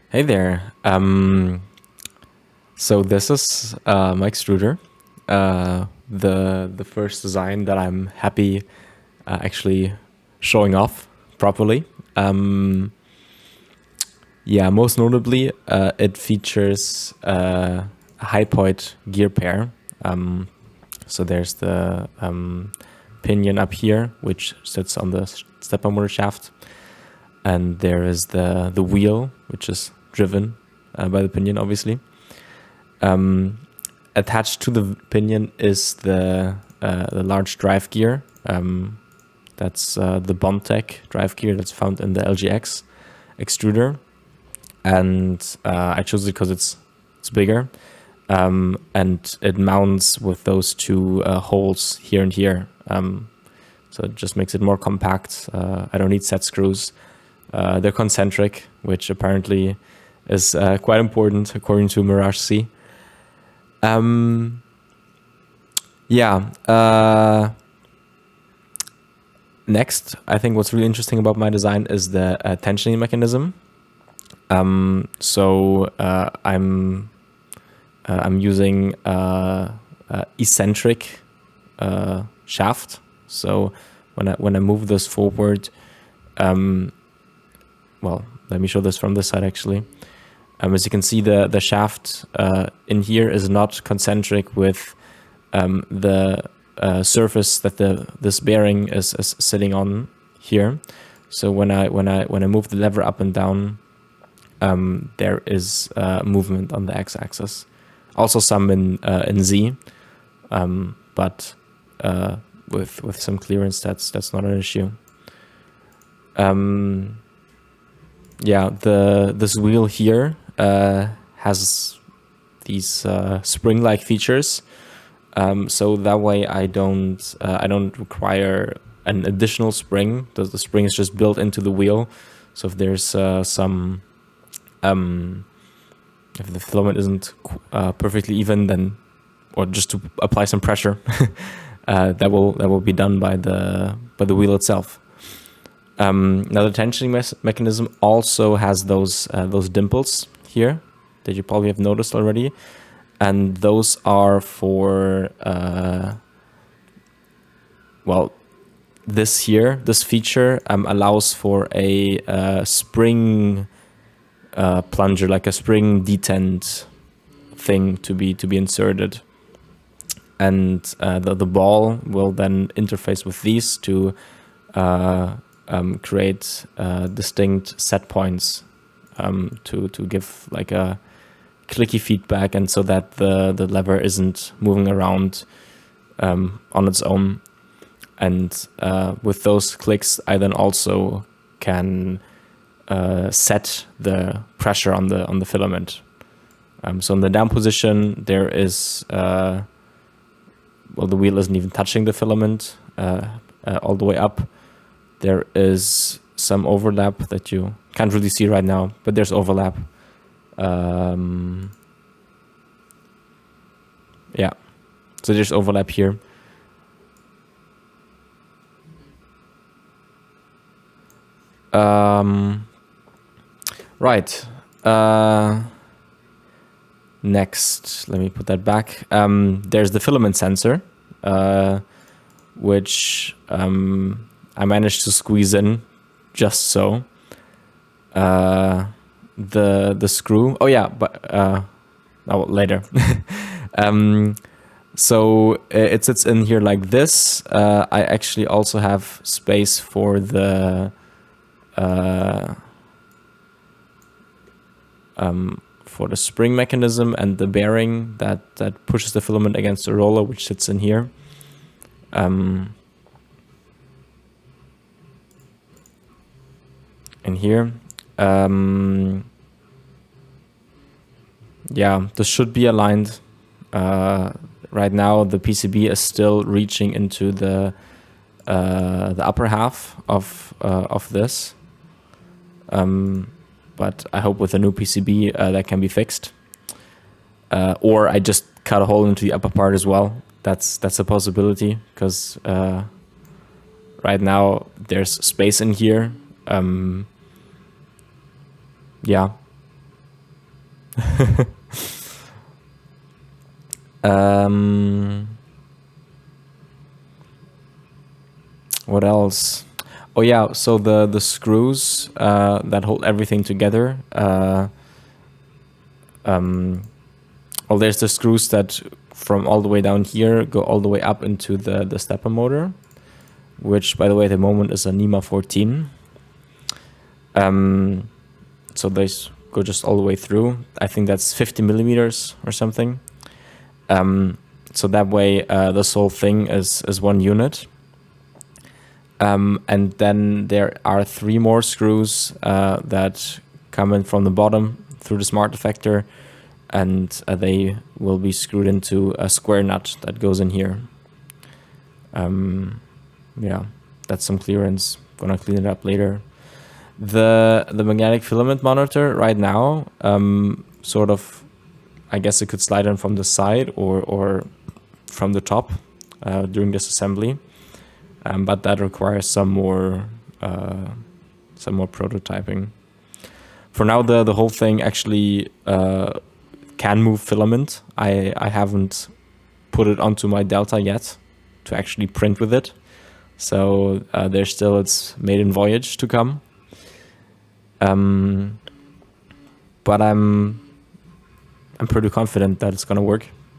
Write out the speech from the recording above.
Hey there. So this is my extruder. The first design that I'm happy actually showing off properly. Yeah, most notably, it features a high point gear pair. So there's the pinion up here, which sits on the stepper motor shaft, and there is the wheel, which is driven by the pinion, obviously. Attached to the pinion is the large drive gear. That's the Bondtech drive gear that's found in the LGX extruder, and I chose it because it's bigger, and it mounts with those two holes here and here. So it just makes it more compact. I don't need set screws. They're concentric, which apparently is quite important according to Mirage C. Next, I think what's really interesting about my design is the tensioning mechanism. So I'm using eccentric shaft. So when I move this forward, well, let me show this from this side actually. As you can see, the shaft in here is not concentric with the surface that this bearing is sitting on here. So when I move the lever up and down, there is movement on the x-axis. Also some in Z, but with some clearance, that's not an issue. Yeah, this wheel here has these spring-like features, so that way I don't require an additional spring. The spring is just built into the wheel. So if there's some if the filament isn't perfectly even, then, or just to apply some pressure, that will be done by the wheel itself. Now the tensioning mechanism also has those dimples here that you probably have noticed already, and those are for well, this feature allows for a spring plunger, like a spring detent thing to be inserted, and the ball will then interface with these to create distinct set points to give like a clicky feedback, and so that the lever isn't moving around on its own. And with those clicks, I then also can set the pressure on the filament. So in the down position, there is well, the wheel isn't even touching the filament all the way up. There is some overlap that you can't really see right now, but there's overlap. Yeah, so there's overlap here. Right. Next, let me put that back. There's the filament sensor, which I managed to squeeze in just so. The screw. Oh yeah, but later. So it sits in here like this. I actually also have space for the spring mechanism and the bearing that pushes the filament against the roller, which sits in here. In here. Yeah, this should be aligned. Right now, the PCB is still reaching into the upper half of this. But I hope with a new PCB that can be fixed. Or I just cut a hole into the upper part as well. That's a possibility, because right now there's space in here. Yeah. What else? Oh yeah, so the screws that hold everything together. Well, there's the screws that from all the way down here go all the way up into the stepper motor, which, by the way, at the moment is a NEMA 14. So they go just all the way through. I think that's 50 millimeters or something. So that way, this whole thing is one unit. And then there are 3 more screws that come in from the bottom through the smart effector, and they will be screwed into a square nut that goes in here. Yeah, that's some clearance. Gonna clean it up later. The magnetic filament monitor right now, sort of, I guess it could slide in from the side or from the top during this assembly. But that requires some more prototyping. For now, the whole thing actually can move filament. I haven't put it onto my Delta yet to actually print with it. So there's still its maiden voyage to come. But I'm pretty confident that it's gonna work.